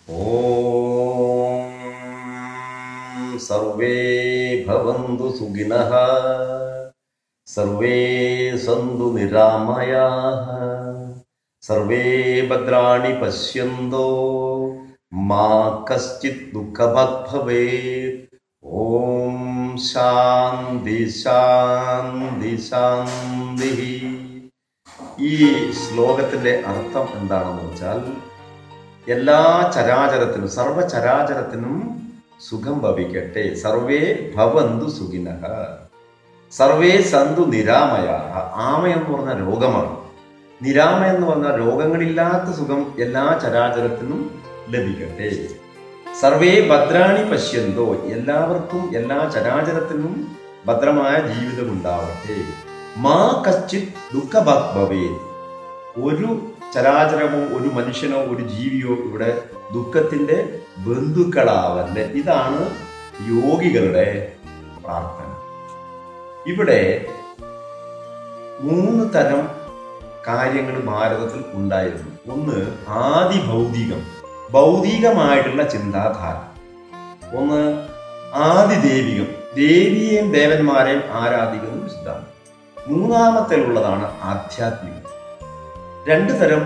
ഓം survey ഭവന്തു സുഖിനഃ survey സന്തു നിരാമയാഃ survey ഭദ്രാണി പശ്യന്തോ മാ കശ്ചിത് ദുഃഖഭാഗ് ഭവേത്. ഓം ശാന്തി ശാന്തി ശാന്തി. ഈ ശ്ലോകത്തിന്റെ അർത്ഥം എന്താണെന്ന് വെച്ചാൽ, എല്ലാ ചരാചരത്തിനും സർവചരാചരത്തിനും സുഖം ഭവിക്കട്ടെ. സർവേ ഭവന്തു സുഖിനഃ സർവേ സന്തു നിരാമയാഃ. ആമയെന്ന് പറഞ്ഞാൽ രോഗമാണ്. നിരാമയം എന്ന് പറഞ്ഞാൽ രോഗങ്ങളില്ലാത്ത സുഖം എല്ലാ ചരാചരത്തിനും ലഭിക്കട്ടെ. സർവേ ഭദ്രാണി പശ്യന്തോ. എല്ലാവർക്കും എല്ലാ ചരാചരത്തിനും ഭദ്രമായ ജീവിതം ഉണ്ടാവട്ടെ. മാ കശ്ചിത് ദുഃഖഭാഗ് ഭവേത്. ഒരു ചരാചരമോ ഒരു മനുഷ്യനോ ഒരു ജീവിയോ ഇവിടെ ദുഃഖത്തിന്റെ ബന്ധുക്കളാവല്ലേ. ഇതാണ് യോഗികളുടെ പ്രാർത്ഥന. ഇവിടെ 3 തരം കാര്യങ്ങൾ ഭാരതത്തിൽ ഉണ്ടായിരുന്നു. ഒന്ന് ആദി ഭൗതികം, ഭൗതികമായിട്ടുള്ള ചിന്താധാര. ഒന്ന് ആദിദേവികം, ദേവിയെയും ദേവന്മാരെയും ആരാധിക്കുന്ന സിദ്ധാന്തം. മൂന്നാമത്തിലുള്ളതാണ് ആധ്യാത്മികം. 2 തരം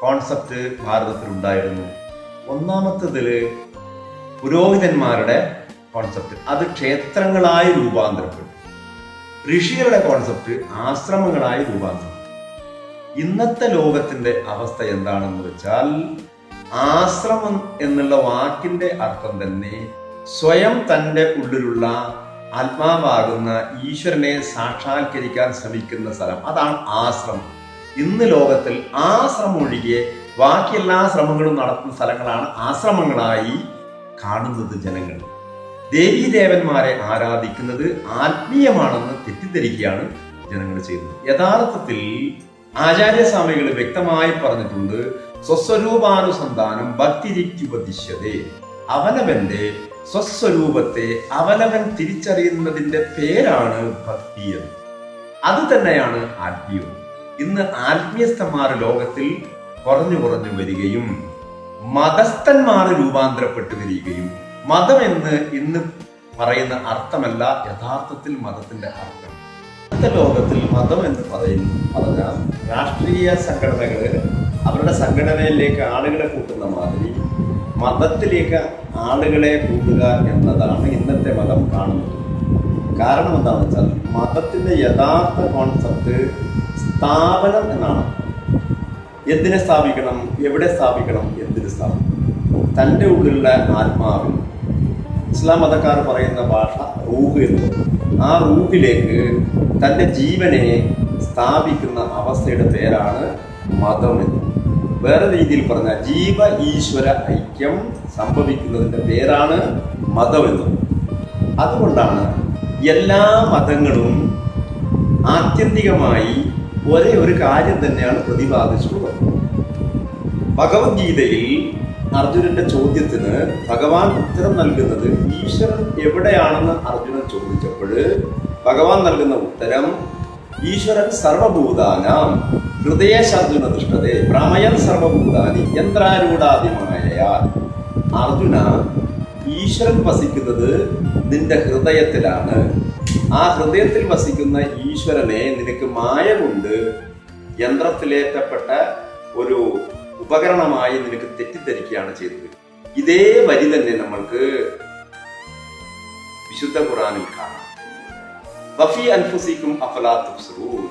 കോൺസെപ്റ്റ് ഭാരതത്തിൽ ഉണ്ടായിരുന്നു. ഒന്നാമത്തേതില് പുരോഹിതന്മാരുടെ കോൺസെപ്റ്റ്, അത് ക്ഷേത്രങ്ങളായി രൂപാന്തരപ്പെട്ടു. ഋഷികളുടെ കോൺസെപ്റ്റ് ആശ്രമങ്ങളായി രൂപാന്തരം. ഇന്നത്തെ ലോകത്തിന്റെ അവസ്ഥ എന്താണെന്ന് വെച്ചാൽ, ആശ്രമം എന്നുള്ള വാക്കിന്റെ അർത്ഥം തന്നെ സ്വയം തൻ്റെ ഉള്ളിലുള്ള ആത്മാവാകുന്ന ഈശ്വരനെ സാക്ഷാത്കരിക്കാൻ ശ്രമിക്കുന്ന സ്ഥലം, അതാണ് ആശ്രമം. ഇന്ന് ലോകത്തിൽ ആശ്രമം ഒഴികെ ബാക്കി എല്ലാ ശ്രമങ്ങളും നടത്തുന്ന സ്ഥലങ്ങളാണ് ആശ്രമങ്ങളായി കാണുന്നത് ജനങ്ങൾ. ദേവീദേവന്മാരെ ആരാധിക്കുന്നത് ആത്മീയമാണെന്ന് തെറ്റിദ്ധരിക്കുകയാണ് ജനങ്ങൾ ചെയ്യുന്നത്. യഥാർത്ഥത്തിൽ ആചാര്യസ്വാമികൾ വ്യക്തമായി പറഞ്ഞിട്ടുണ്ട്, സ്വസ്വരൂപാനുസന്ധാനം ഭക്തിരിക്തുപദിശ്യതേ. അവനവന്റെ സ്വസ്വരൂപത്തെ അവനവൻ തിരിച്ചറിയുന്നതിന്റെ പേരാണ് ഭക്തി എന്ന്. അത് തന്നെയാണ് ആത്മീയവും. ഇന്ന് ആത്മീയസ്ഥന്മാർ ലോകത്തിൽ കുറഞ്ഞു വരികയും മതസ്ഥന്മാർ രൂപാന്തരപ്പെട്ടു വരികയും, മതം എന്ന് ഇന്ന് പറയുന്ന അർത്ഥമല്ല യഥാർത്ഥത്തിൽ മതത്തിന്റെ അർത്ഥം. ഇന്നത്തെ ലോകത്തിൽ മതം എന്ന് പറഞ്ഞാൽ രാഷ്ട്രീയ സംഘടനകള് അവരുടെ സംഘടനയിലേക്ക് ആളുകളെ കൂട്ടുന്ന മാതിരി മതത്തിലേക്ക് ആളുകളെ കൂട്ടുക എന്നതാണ് ഇന്നത്തെ മതം കാണുന്നത്. കാരണം എന്താണെന്ന് വെച്ചാൽ, മതത്തിന്റെ യഥാർത്ഥ കോൺസെപ്റ്റ് സ്ഥാപനം എന്നാണ്. എന്തിനെ സ്ഥാപിക്കണം, എവിടെ സ്ഥാപിക്കണം, എന്തിന് സ്ഥാപിക്കണം? തൻ്റെ ഉള്ളിലുള്ള ആത്മാവിൽ, ഇസ്ലാം മതക്കാർ പറയുന്ന ഭാഷ റൂഹ് എന്ന്. ആ റൂഹിലേക്ക് തൻ്റെ ജീവനെ സ്ഥാപിക്കുന്ന അവസ്ഥയുടെ പേരാണ് മതം എന്ന്. വേറെ രീതിയിൽ പറഞ്ഞാൽ ജീവ ഈശ്വര ഐക്യം സംഭവിക്കുന്നതിൻ്റെ പേരാണ് മതമെന്ന്. അതുകൊണ്ടാണ് എല്ലാ മതങ്ങളും ആത്യന്തികമായി ഒരേ ഒരു കാര്യം തന്നെയാണ് പ്രതിപാദിച്ചിട്ടുള്ളത്. ഭഗവത്ഗീതയിൽ അർജുനന്റെ ചോദ്യത്തിന് ഭഗവാൻ ഉത്തരം നൽകുന്നത്, ഈശ്വരൻ എവിടെയാണെന്ന് അർജുനൻ ചോദിച്ചപ്പോൾ ഭഗവാൻ നൽകുന്ന ഉത്തരം, ഈശ്വരൻ സർവഭൂതാനാം ഹൃദയേശാർജുന ദൃഷ്ടതേ പ്രമയൻ സർവഭൂതാനി യന്ത്രാരൂഢാദിമായയാൽ. അർജുന, ഈശ്വരൻ വസിക്കുന്നത് നിന്റെ ഹൃദയത്തിലാണ്. ആ ഹൃദയത്തിൽ വസിക്കുന്ന ഈശ്വരനെ നിനക്ക് മായ കൊണ്ട് യന്ത്രത്തിലേറ്റപ്പെട്ട ഒരു ഉപകരണമായി നിനക്ക് തെറ്റിദ്ധരിക്കുകയാണ് ചെയ്തത്. ഇതേ വരി തന്നെ നമ്മൾക്ക് വിശുദ്ധ ഖുർആനിൽ കാണാം. വഫീ അൻഫുസികും അഫലാ തുബ്സിറൂൻ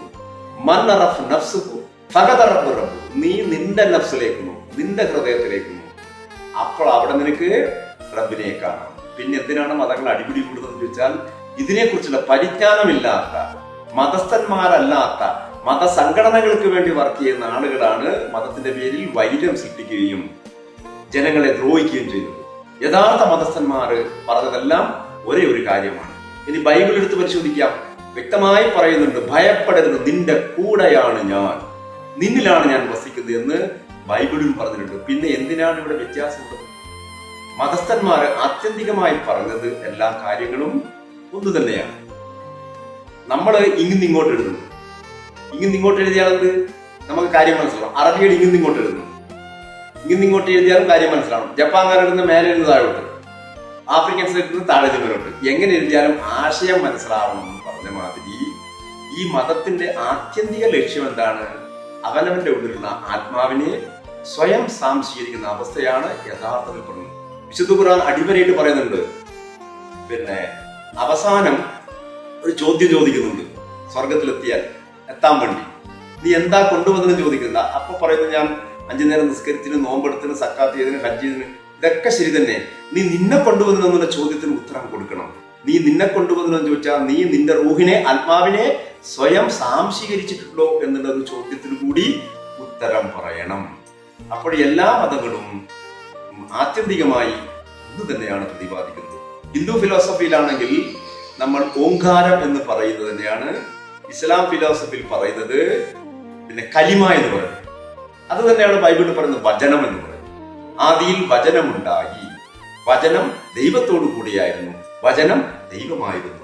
മൻ അറഫ നഫ്സുഹു ഫഖദ് അറഫ റബ്ബു. നീ നിന്റെ നഫ്സിലേക്കുന്നു, നിന്റെ ഹൃദയത്തിലേക്കുന്നു, അപ്പോൾ അവിടെ നിനക്ക് റബ്ബിനെ കാണാം. പിന്നെ എന്തിനാണ് മതങ്ങൾ അടിപിടി കൂടുന്നതെന്ന് ചോദിച്ചാൽ, ഇതിനെക്കുറിച്ചുള്ള പരിജ്ഞാനമില്ലാത്ത, മതസ്ഥന്മാരല്ലാത്ത, മതസംഘടനകൾക്ക് വേണ്ടി വർക്ക് ചെയ്യുന്ന ആളുകളാണ് മതത്തിന്റെ പേരിൽ വൈര്യം സൃഷ്ടിക്കുകയും ജനങ്ങളെ ദ്രോഹിക്കുകയും ചെയ്യുന്നത്. യഥാർത്ഥ മതസ്ഥന്മാർ പറഞ്ഞതെല്ലാം ഒരേ ഒരു കാര്യമാണ്. ഇനി ബൈബിൾ എടുത്ത് പരിശോധിക്കാം. വ്യക്തമായി പറയുന്നുണ്ട്, ഭയപ്പെടരുത്, നിന്റെ കൂടെയാണ് ഞാൻ, നിന്നിലാണ് ഞാൻ വസിക്കുന്നത് എന്ന് ബൈബിളിൽ പറഞ്ഞിട്ടുണ്ട്. പിന്നെ എന്തിനാണ് ഇവിടെ വ്യത്യാസമുള്ളത്? മതസ്ഥന്മാർ ആത്യന്തികമായി പറഞ്ഞത് എല്ലാ കാര്യങ്ങളും ഒന്ന് തന്നെയാണ്. നമ്മൾ ഇങ്ങോട്ട് എഴുതുന്നു, ഇങ്ങോട്ട് എഴുതിയാണെന്ത് നമുക്ക് കാര്യം മനസ്സിലാവും. അറബിയുടെ ഇങ്ങോട്ട് എഴുതുന്നു. ഇങ്ങോട്ട് എഴുതിയാലും കാര്യം മനസ്സിലാവണം. ജപ്പാൻകാരെടുത്ത് മേലെ ഇരുന്ന് താഴോട്ട്, ആഫ്രിക്കൻസ് എടുത്ത് താഴെ മേലോട്ട്, എങ്ങനെ എഴുതിയാലും ആശയം മനസ്സിലാവണം എന്ന് പറഞ്ഞ മാതിരി ഈ മതത്തിന്റെ ആത്യന്തിക ലക്ഷ്യം എന്താണ്? അവനവന്റെ ഉള്ളിലുള്ള ആത്മാവിനെ സ്വയം സാംശീകരിക്കുന്ന അവസ്ഥയാണ് യഥാർത്ഥത്തിൽ പറയുന്നത്. വിശുദ്ധ ഖുർആൻ അടിവരയിട്ട് പറയുന്നുണ്ട്. പിന്നെ അവസാനം ഒരു ചോദ്യം ചോദിക്കുന്നുണ്ട്, സ്വർഗത്തിലെത്തിയാൽ എത്താൻ വേണ്ടി നീ എന്താ കൊണ്ടുവന്നതെന്ന് ചോദിക്കുന്നുണ്ട്. അപ്പൊ പറയുന്നത്, ഞാൻ 5 നേരം നിസ്കരിച്ചിന്, നോമ്പെടുത്തിന്, സക്കാത്ത് ചെയ്തതിന്, ഹജ്ജ് ചെയ്തതിന്, ഇതൊക്കെ ശരി തന്നെ. നീ നിന്നെ കൊണ്ടുവന്നെന്നുള്ള ചോദ്യത്തിന് ഉത്തരം കൊടുക്കണം. നീ നിന്നെ കൊണ്ടുവന്നെന്ന് ചോദിച്ചാൽ നീ നിന്റെ റൂഹിനെ, ആത്മാവിനെ സ്വയം സാംശീകരിച്ചിട്ടുണ്ടോ എന്നുള്ള ഒരു ചോദ്യത്തിന് കൂടി ഉത്തരം പറയണം. അപ്പോൾ എല്ലാ മതങ്ങളും ആത്യന്തികമായി ഇത് തന്നെയാണ് പ്രതിപാദിക്കുന്നത്. ഹിന്ദു ഫിലോസഫിയിലാണെങ്കിൽ നമ്മൾ ഓങ്കാരം എന്ന് പറയുന്നത് തന്നെയാണ്. ഇസ്ലാം ഫിലോസഫിയിൽ പറയുന്നത് പിന്നെ കലിമ എന്ന് പറയുന്നത്. അത് തന്നെയാണ് ബൈബിളിൽ പറയുന്നത് വചനം എന്ന് പറയുന്നത്. ആദിയിൽ വചനമുണ്ടായി, വചനം ദൈവത്തോടു കൂടിയായിരുന്നു, വചനം ദൈവമായിരുന്നു.